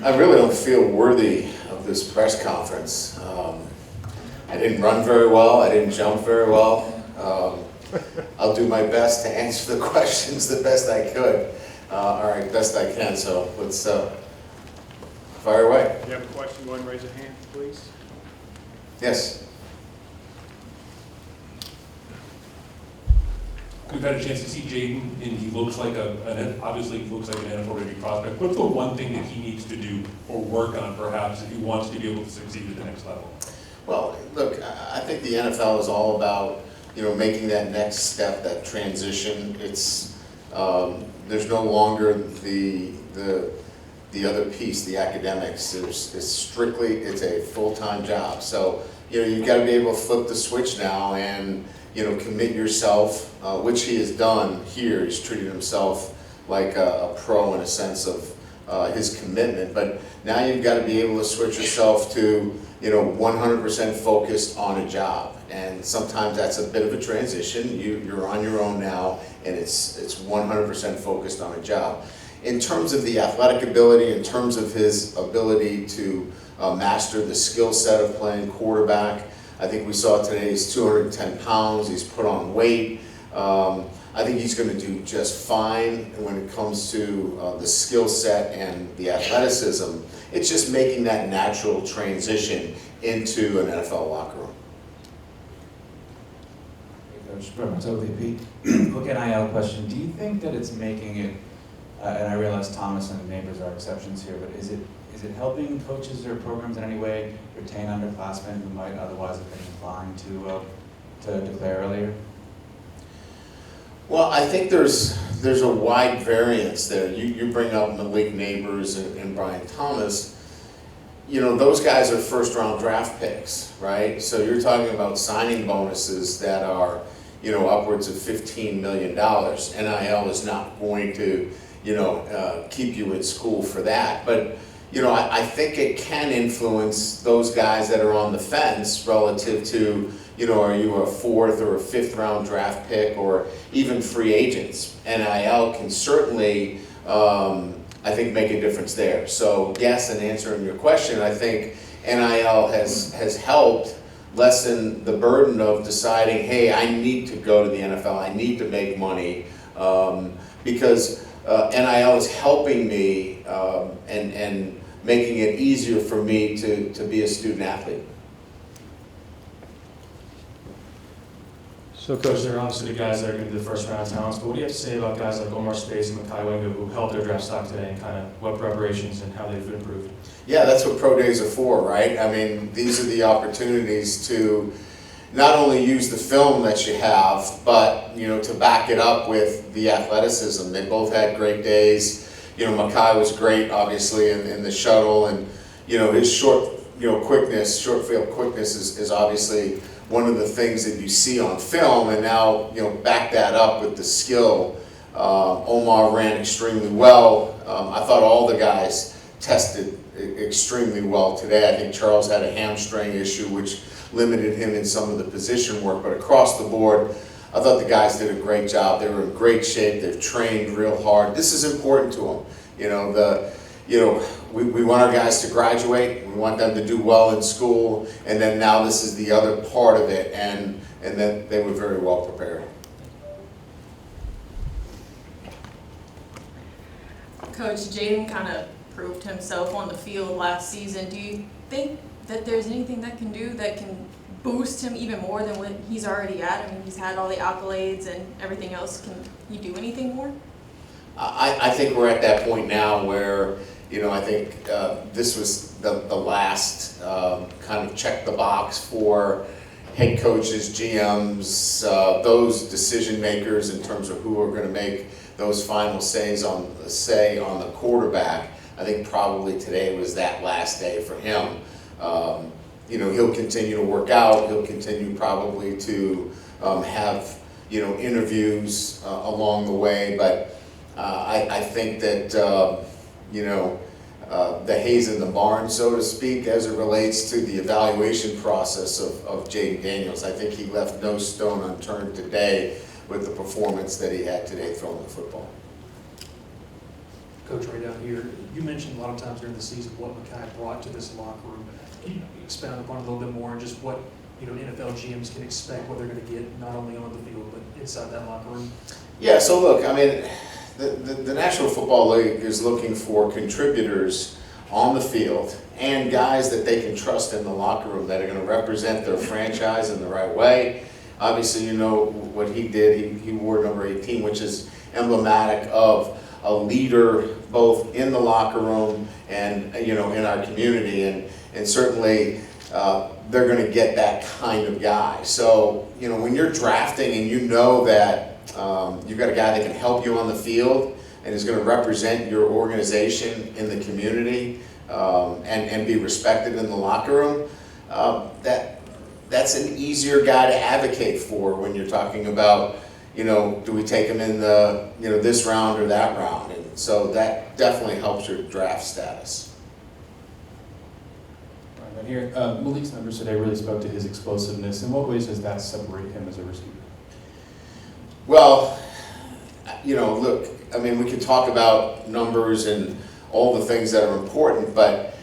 I really don't feel worthy of this press conference. I didn't run very well. I didn't jump very well. I'll do my best to answer the questions the best I could, or best I can. So let's fire away. If you have a question, go ahead and raise your hand, please. Yes. We've had a chance to see Jaden, and he looks like obviously he looks like an NFL-ready prospect. What's the one thing that he needs to do or work on, perhaps, if he wants to be able to succeed at the next level? Well, look, I think the NFL is all about, making that next step, that transition. It's there's no longer the other piece, the academics. It's a full-time job. So you've got to be able to flip the switch now and commit yourself, which he has done here. He's treated himself like a pro in a sense of his commitment. But now you've got to be able to switch yourself to 100% focused on a job. And sometimes that's a bit of a transition. You're on your own now, and it's 100% focused on a job. In terms of the athletic ability, in terms of his ability to master the skill set of playing quarterback, I think we saw today he's 210 pounds, he's put on weight. I think he's going to do just fine when it comes to the skill set and the athleticism. It's just making that natural transition into an NFL locker room. Hey, Coach, Brett Mazzoli, VP. Quick NIL question. Do you think that it's making it, and I realize Thomas and Neighbors are exceptions here, but is it helping coaches or programs in any way retain underclassmen who might otherwise have been inclined to declare earlier? Well, I think there's a wide variance there. You bring up Malik Neighbors and Brian Thomas. Those guys are first-round draft picks, right? So you're talking about signing bonuses that are, upwards of $15 million. NIL is not going to, keep you in school for that. But I think it can influence those guys that are on the fence relative to, are you a 4th or a 5th round draft pick or even free agents? NIL can certainly, I think, make a difference there. So yes, in answering your question, I think NIL has helped lessen the burden of deciding, hey, I need to go to the NFL, I need to make money, because NIL is helping me and making it easier for me to be a student athlete. So, Coach, there are obviously the guys that are going to be the first-round talents, but what do you have to say about guys like Omar Speights and Mekhi Wingo who helped their draft stock today and kind of what preparations and how they've improved? Yeah, that's what pro days are for, right? I mean, these are the opportunities to not only use the film that you have, but, to back it up with the athleticism. They both had great days. Mekhi was great, obviously, in the shuttle, and, his short field quickness is obviously one of the things that you see on film, and now, back that up with the skill. Omar ran extremely well. I thought all the guys tested extremely well today. I think Charles had a hamstring issue, which limited him in some of the position work, but across the board, I thought the guys did a great job. They were in great shape. They've trained real hard. This is important to them. We want our guys to graduate. We want them to do well in school, and then now this is the other part of it, and then they were very well prepared. Coach, Jaden kind of proved himself on the field last season. Do you think that there's anything that can boost him even more than what he's already at? I mean, he's had all the accolades and everything else. Can he do anything more? I think we're at that point now where, I think this was the last kind of check the box for head coaches, GMs, those decision makers in terms of who are going to make those final say on the quarterback. I think probably today was that last day for him. He'll continue to work out. He'll continue probably to have interviews along the way, but I think that the hay's in the barn, so to speak, as it relates to the evaluation process of Jaden Daniels. I think he left no stone unturned today with the performance that he had today throwing the football. Coach, right down here, you mentioned a lot of times during the season what Mackay brought to this locker room. Can you expound upon it a little bit more and just what, NFL GMs can expect, what they're going to get, not only on the field, but inside that locker room? Yeah, so look, I mean, the National Football League is looking for contributors on the field and guys that they can trust in the locker room that are going to represent their franchise in the right way. Obviously, you know what he did. He wore number 18, which is emblematic of a leader both in the locker room and, in our community. And certainly they're going to get that kind of guy. So, when you're drafting and you know that you've got a guy that can help you on the field and is going to represent your organization in the community and be respected in the locker room, that's an easier guy to advocate for when you're talking about, do we take him in the, this round or that round? And so that definitely helps your draft status. Right here, Malik's numbers today really spoke to his explosiveness. In what ways does that separate him as a receiver? Well, look, I mean, we could talk about numbers and all the things that are important, but,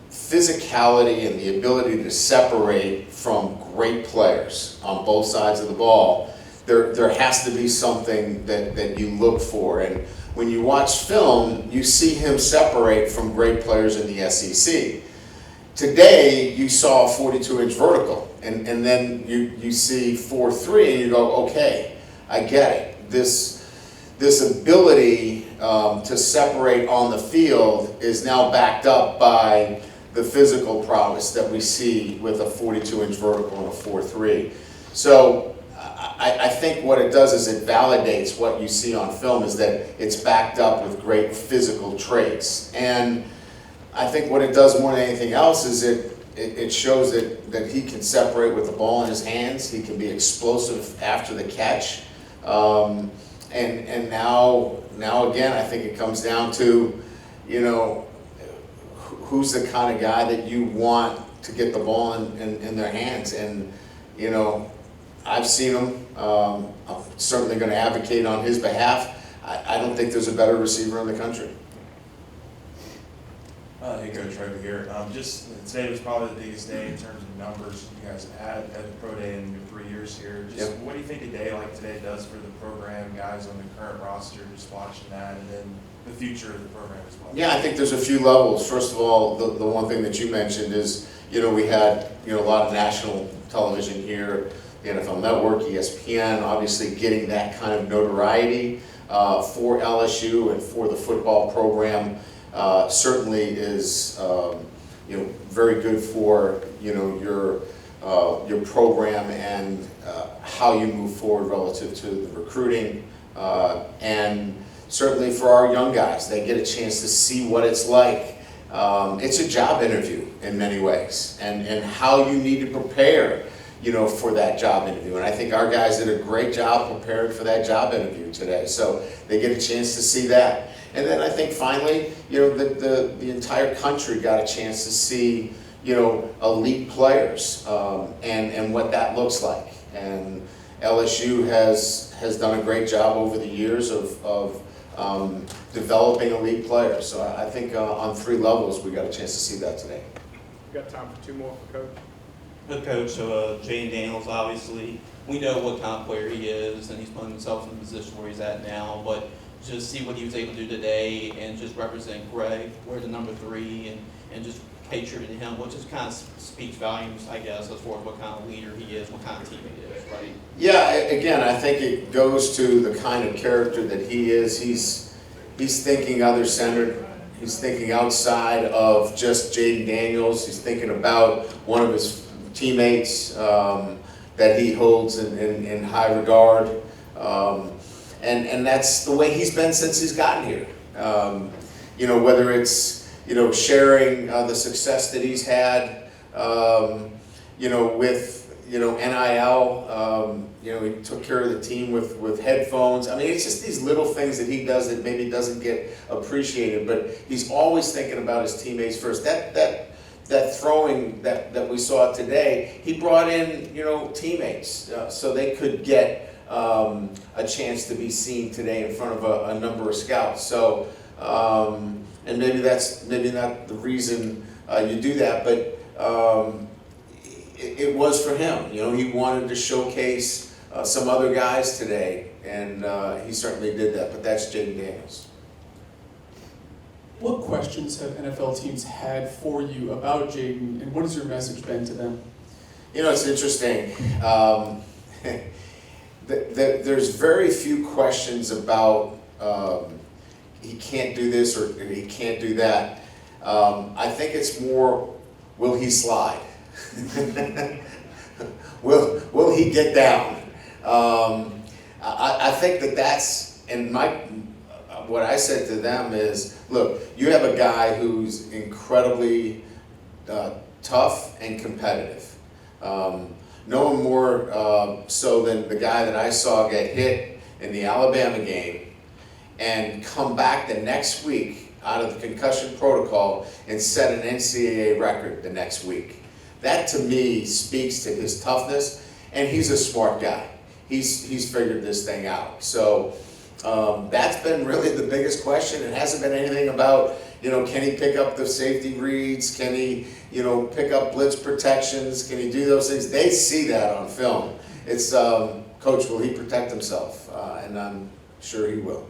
physicality and the ability to separate from great players on both sides of the ball, there has to be something that you look for. And when you watch film, you see him separate from great players in the SEC. Today, you saw a 42-inch vertical, and then you see 4.3, and you go, okay, I get it. This ability to separate on the field is now backed up by the physical prowess that we see with a 42-inch vertical and a 4.3. So I think what it does is it validates what you see on film is that it's backed up with great physical traits. And I think what it does more than anything else is it shows that he can separate with the ball in his hands. He can be explosive after the catch. And now again, I think it comes down to, who's the kind of guy that you want to get the ball in their hands. And, I've seen him. I'm certainly going to advocate on his behalf. I don't think there's a better receiver in the country. Hey Coach, right here. Today was probably the biggest day in terms of numbers you guys had at the Pro Day in your 3 years here. Yep. What do you think a day like today does for the program, guys on the current roster, just watching that, and then the future of the program as well? Yeah, I think there's a few levels. First of all, the one thing that you mentioned is, we had, a lot of national television here, the NFL Network, ESPN, obviously getting that kind of notoriety for LSU and for the football program certainly is, very good for, your program and how you move forward relative to the recruiting. And certainly for our young guys, they get a chance to see what it's like. It's a job interview in many ways, and how you need to prepare, for that job interview. And I think our guys did a great job preparing for that job interview today. So they get a chance to see that. And then I think finally, the entire country got a chance to see, elite players and what that looks like. And LSU has done a great job over the years of developing elite players. So I think on 3 levels we got a chance to see that today. We've got time for 2 more for Coach. Good coach, so Jaden Daniels, obviously, we know what kind of player he is, and he's putting himself in the position where he's at now, but just see what he was able to do today and just represent Greg, wear the number 3, and just pay tribute to him, which just kind of speaks volumes, I guess, as far as what kind of leader he is, what kind of team he is, right? Yeah, again, I think it goes to the kind of character that he is. He's thinking other-centered. He's thinking outside of just Jaden Daniels. He's thinking about one of his teammates that he holds in high regard. And that's the way he's been since he's gotten here. Whether it's, sharing the success that he's had, with, NIL, he took care of the team with headphones. I mean, it's just these little things that he does that maybe doesn't get appreciated, but he's always thinking about his teammates first. That throwing that we saw today, he brought in, teammates so they could get a chance to be seen today in front of a number of scouts. So, and maybe that's maybe not the reason you do that, but it was for him. You know, he wanted to showcase some other guys today, and he certainly did that. But that's Jaden Daniels. What questions have NFL teams had for you about Jaden, and what has your message been to them? You know, it's interesting. There's very few questions about he can't do this or he can't do that. I think it's more, will he slide? Will he get down? I think that's, and what I said to them is, look, you have a guy who's incredibly tough and competitive. No one more so than the guy that I saw get hit in the Alabama game and come back the next week out of the concussion protocol and set an NCAA record the next week. That to me speaks to his toughness, and he's a smart guy. He's figured this thing out. So that's been really the biggest question. It hasn't been anything about, you know, can he pick up the safety reads? Can he, you know, pick up blitz protections? Can he do those things? They see that on film. It's, Coach, will he protect himself? And I'm sure he will.